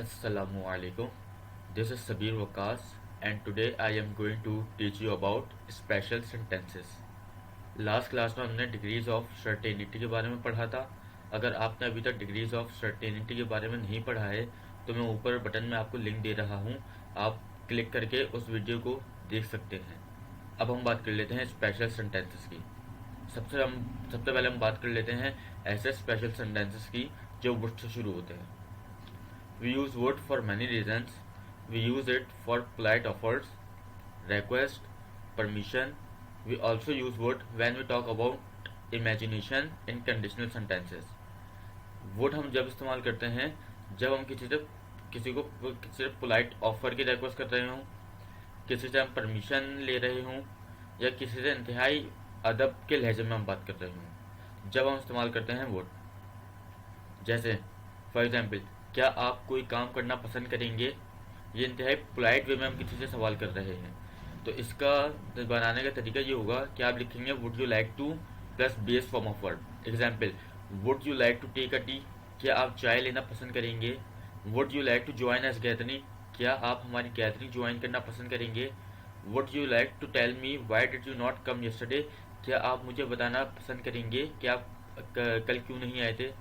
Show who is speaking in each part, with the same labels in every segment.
Speaker 1: Assalamualaikum. This is Sabir Waqas and today I am going to teach you about special sentences. Last class में हमने degrees of certainty के बारे में पढ़ा था. अगर आपने अभी तक डिग्रीज ऑफ सर्टेनिटी के बारे में नहीं पढ़ा है तो मैं ऊपर बटन में आपको लिंक दे रहा हूँ, आप क्लिक करके उस वीडियो को देख सकते हैं. अब हम बात कर लेते हैं स्पेशल सेंटेंसेस की. सबसे पहले हम बात कर लेते हैं ऐसे स्पेशल सेंटेंसेस की जो वुड से शुरू होते हैं. We use would for many reasons. We use it for polite offers, request, permission. We also use would when we talk about imagination in conditional sentences. would हम जब इस्तेमाल करते हैं जब हम किसी से पोलाइट ऑफर की रिक्वेस्ट कर रहे हों, किसी से हम परमिशन ले रहे हों या किसी से इंतहाई अदब के लहजे में हम बात कर रहे हों, जब हम इस्तेमाल करते हैं would. जैसे फॉर एग्जाम्पल, क्या आप कोई काम करना पसंद करेंगे? ये इंतहाई पोलाइट वे में हम किसी से सवाल कर रहे हैं. तो इसका बनाने का तरीका ये होगा कि आप लिखेंगे would you like to plus base form of word. Example, would you like to take a tea? क्या आप चाय लेना पसंद करेंगे? Would you like to join us gathering? क्या आप हमारी गैदरिंग ज्वाइन करना पसंद करेंगे? Would you like to tell me why did you not come yesterday? क्या आप मुझे बताना पसंद करेंगे कि आप कल क्यों नहीं आए थे?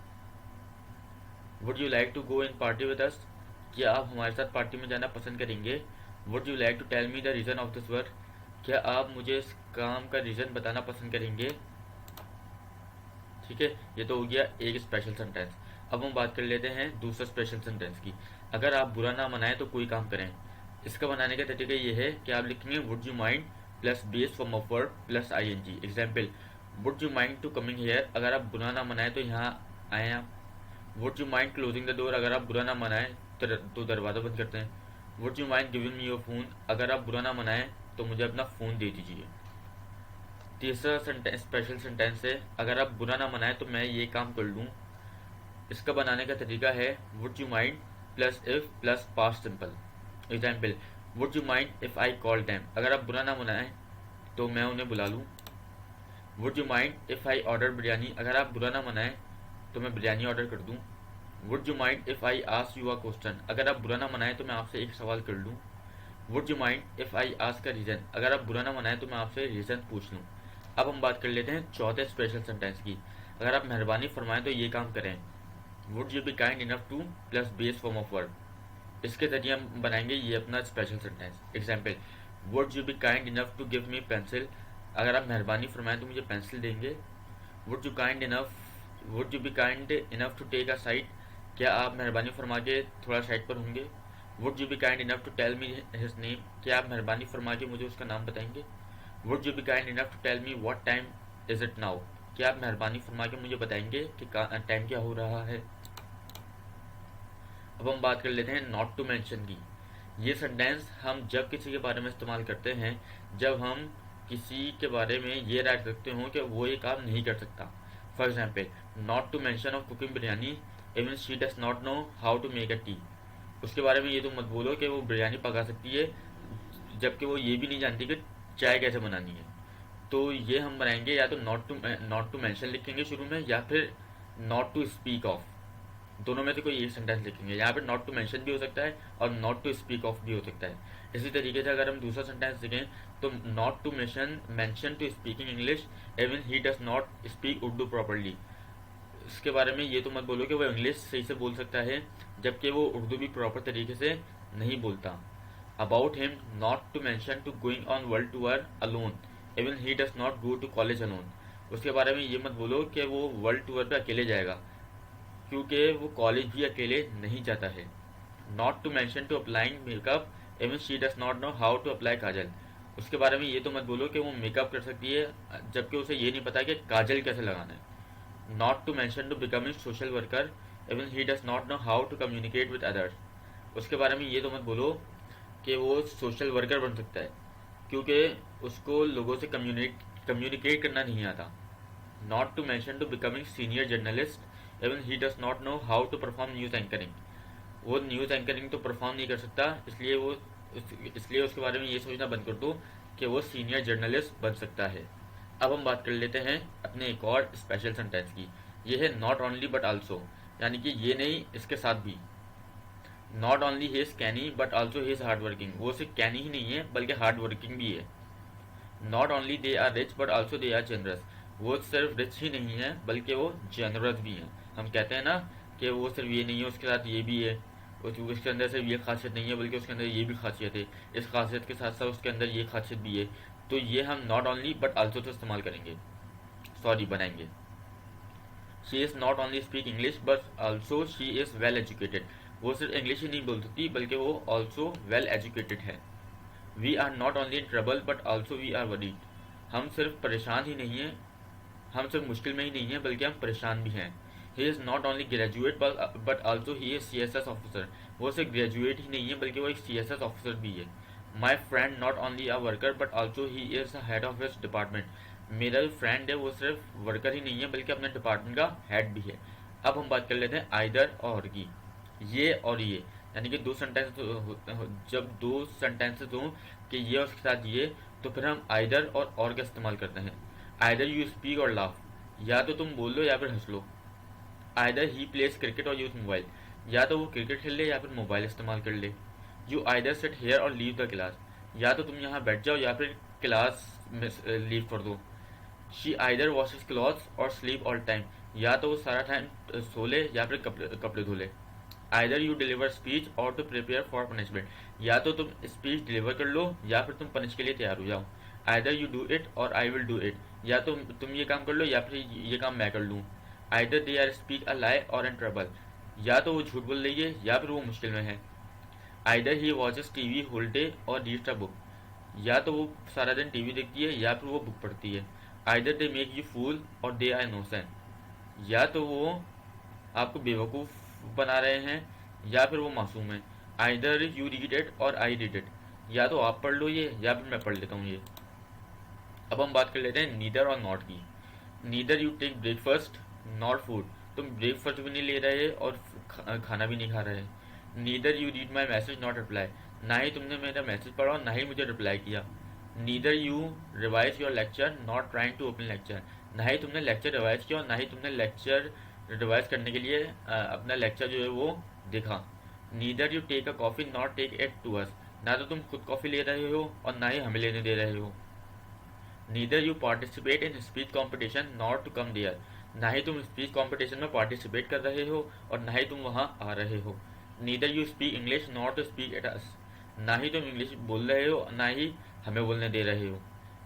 Speaker 1: Would you like to go in party with us? क्या आप हमारे साथ पार्टी में जाना पसंद करेंगे? Would you like to tell me the reason of this work? क्या आप मुझे इस काम का रीज़न बताना पसंद करेंगे? ठीक है, ये तो हो गया एक स्पेशल सेंटेंस. अब हम बात कर लेते हैं दूसरा स्पेशल सेंटेंस की. अगर आप बुरा ना मनाएं तो कोई काम करें. इसका बनाने का तरीका ये है कि आप लिखेंगे would you mind plus base form of verb plus ING. Example, would you mind to coming here? अगर आप बुरा ना मनाएं तो यहाँ आए आप. Would you mind closing the door? अगर आप बुरा ना मनाएं तो दरवाज़ा बंद करते हैं. Would you mind giving me your phone? अगर आप बुरा ना मनाएं तो मुझे अपना फ़ोन दे दीजिए. तीसरा स्पेशल सेंटेंस है अगर आप बुरा ना मनाएं तो मैं ये काम कर लूँ. इसका बनाने का तरीका है would you mind plus if plus past simple. Example, would you mind if I call them? अगर आप बुरा ना मनाएं तो मैं उन्हें बुला लूँ. Would you mind if I order biryani? अगर आप बुरा ना मनाएं तो मैं बिरयानी ऑर्डर कर दूं. Would you mind if I ask you a question? अगर आप बुरा ना मनाएं तो मैं आपसे एक सवाल कर लूं. Would you mind if I ask a reason? अगर आप बुरा ना मनाएं तो मैं आपसे रीज़न पूछ लूं. अब हम बात कर लेते हैं चौथे स्पेशल सेंटेंस की. अगर आप मेहरबानी फरमाएं तो ये काम करें. Would you be kind enough to plus base form of verb. इसके जरिए हम बनाएंगे ये अपना special sentence. Example, would you be kind enough to give me pencil? अगर आप मेहरबानी फरमाएं तो मुझे पेंसिल देंगे. Would you be kind enough to take a side? क्या आप मेहरबानी फरमा के थोड़ा साइड पर होंगे? Would you be kind enough to tell me his name? क्या आप मेहरबानी फरमा के मुझे उसका नाम बताएंगे? Would you be kind enough to tell me what time is it now? क्या आप मेहरबानी फरमा के मुझे बताएंगे कि टाइम क्या हो रहा है? अब हम बात कर लेते हैं नॉट टू मेंशन की. ये सेंटेंस हम जब किसी के बारे में इस्तेमाल करते हैं जब हम किसी के बारे में ये राय रखते हों कि वो ये काम नहीं कर सकता. For example, not to mention of cooking biryani even she does not know how to make a tea. उसके बारे में ये तो मत बोलो कि वो बिरयानी पका सकती है जबकि वो ये भी नहीं जानती कि चाय कैसे बनानी है. तो ये हम बनाएंगे या तो नॉट टू मेंशन लिखेंगे शुरू में या फिर नॉट टू स्पीक ऑफ. दोनों में से कोई एक सेंटेंस लिखेंगे. यहाँ पे नॉट टू मेंशन भी हो सकता है और नॉट टू स्पीक ऑफ भी हो सकता है. इसी तरीके से अगर हम दूसरा सेंटेंस लिखें तो not to mention to speaking English even he does not speak Urdu properly. इसके बारे में ये तो मत बोलो कि वो इंग्लिश सही से बोल सकता है जबकि वो उर्दू भी प्रॉपर तरीके से नहीं बोलता. About him not to mention to going on world tour alone even he does not go to college alone. उसके बारे में ये मत बोलो कि वो वर्ल्ड टूर पे अकेले जाएगा क्योंकि वो कॉलेज भी अकेले नहीं जाता है. Not to mention to applying makeup even she does not know how to apply kajal. उसके बारे में ये तो मत बोलो कि वो मेकअप कर सकती है जबकि उसे ये नहीं पता कि काजल कैसे लगाना है. Not to mention to becoming social worker even he does not know how to communicate with others. उसके बारे में ये तो मत बोलो कि वो सोशल वर्कर बन सकता है क्योंकि उसको लोगों से कम्युनिकेट करना नहीं आता. Not to mention to becoming senior journalist even he does not know how to perform news anchoring. वो न्यूज़ एंकरिंग तो परफॉर्म नहीं कर सकता इसलिए उसके बारे में ये सोचना बंद कर दो कि वो सीनियर जर्नलिस्ट बन सकता है. अब हम बात कर लेते हैं अपने एक और स्पेशल सेंटेंस की. ये है नॉट ओनली बट आल्सो, यानी कि ये नहीं इसके साथ भी. Not only he is canny but also he is hard working, वो सिर्फ कैनी ही नहीं है बल्कि हार्ड वर्किंग भी है। Not only they are rich but also they are generous, वो सिर्फ रिच ही नहीं है बल्कि वो जनरस भी हैं। हम कहते हैं ना कि वो सिर्फ ये नहीं है, उसके साथ ये भी है, उसके अंदर सिर्फ ये खासियत नहीं है बल्कि उसके अंदर ये भी खासियत है, इस खासियत के साथ साथ उसके अंदर ये खासियत भी है। तो ये हम नॉट ओनली बट ऑल्सो तो इस्तेमाल करेंगे, सॉरी बनाएंगे। She is not only speak English but also she is well educated, वो सिर्फ इंग्लिश ही नहीं बोल सकती बल्कि वो ऑल्सो वेल एजुकेटेड है। We are not only in trouble but also we are worried, हम सिर्फ परेशान ही नहीं हैं, हम सिर्फ मुश्किल में ही नहीं हैं बल्कि हम परेशान भी हैं। He is not only graduate but also he is CSS officer, वो सिर्फ ग्रेजुएट ही नहीं है बल्कि वो एक CSS ऑफिसर भी है। My friend not only a worker but also he is the head of his department, मेरा जो फ्रेंड है वो सिर्फ वर्कर ही नहीं है बल्कि अपने डिपार्टमेंट का हेड भी है। अब हम बात कर लेते हैं आइदर और की, ये और ये, यानी कि दो सेंटेंस जब दो सेंटेंसेस हों कि ये और उसके साथ ये, तो फिर हम आइदर और का इस्तेमाल करते हैं। आइदर यू स्पीक और लाफ, या तो तुम बोल लो या फिर हंस लो। आइदर ही प्लेस क्रिकेट और यूज मोबाइल, या तो वो क्रिकेट खेल ले या फिर मोबाइल इस्तेमाल कर ले। यू आइदर सिट हेयर और लीव द क्लास, या तो तुम यहाँ बैठ जाओ या फिर क्लास में लीव कर दो। शी आइदर वॉशेस क्लॉथ्स और स्लीप ऑल टाइम, या तो वो सारा टाइम सो ले या फिर कपड़े धो ले। आइदर यू डिलीवर स्पीच और टू प्रिपेयर फॉर पनिशमेंट, या तो तुम स्पीच डिलीवर कर लो या फिर तुम पनिश के लिए तैयार हो जाओ। आइदर यू डू इट और आई विल डू इट, या तुम ये काम कर लो या फिर ये काम मैं कर लूँ। Either they are speak a lie or in trouble, या तो वो झूठ बोल रही है या फिर वो मुश्किल में है। Either he watches TV whole day or reads a book, या तो वो सारा दिन टीवी देखती है या फिर वो बुक पढ़ती है। Either they make you fool or they are innocent, या तो वो आपको बेवकूफ़ बना रहे हैं या फिर वो मासूम है। आइदर यू रीड इट और आई रीड इट, या तो आप पढ़ लो ये या फिर मैं पढ़ लेता हूँ ये। अब हम बात कर लेते हैं नीदर और नॉट की। Neither you take breakfast not food, तुम ब्रेकफास्ट भी नहीं ले रहे और खाना भी नहीं खा रहे। Neither you read my message not reply, ना ही तुमने मेरा मैसेज पढ़ा और ना ही मुझे रिप्लाई किया। Neither you revise your lecture not trying to open lecture, ना ही तुमने लेक्चर रिवाइज किया और ना ही तुमने लेक्चर रिवाइज करने के लिए अपना लेक्चर जो है वो देखा। Neither you take a coffee not take it to us, ना तो तुम खुद कॉफ़ी ले रहे हो और ना ही हमें लेने दे रहे हो। Neither you participate in speech competition not to come there, ना ही तुम स्पीच कॉम्पिटिशन में पार्टिसिपेट कर रहे हो और ना ही तुम वहाँ आ रहे हो। Neither you speak English not to speak at us, ना ही तुम इंग्लिश बोल रहे हो ना ही हमें बोलने दे रहे हो।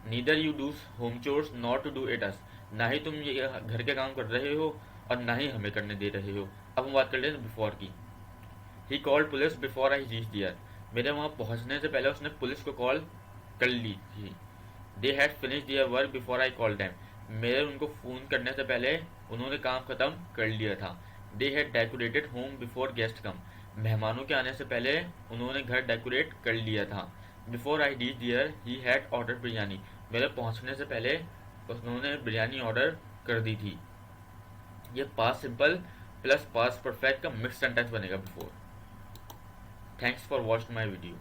Speaker 1: Neither you do home chores not to do it us, ना ही तुम ये घर के काम कर रहे हो और ना ही हमें करने दे रहे हो। अब हम बात कर लेते हैं बिफोर की। He called police before I reach there, मेरे वहाँ पहुँचने से पहले उसने पुलिस को कॉल कर ली थी। They had finish their work before I call them, मेरे उनको फ़ोन करने से पहले उन्होंने काम ख़त्म कर लिया था। They had decorated home before guest come, मेहमानों के आने से पहले उन्होंने घर डेकोरेट कर लिया था। Before I reach there he had order biryani, मेरे पहुंचने से पहले उन्होंने बिरयानी ऑर्डर कर दी थी। ये past simple plus past perfect का मिक्स सेंटेंस बनेगा before. Thanks for watching my video.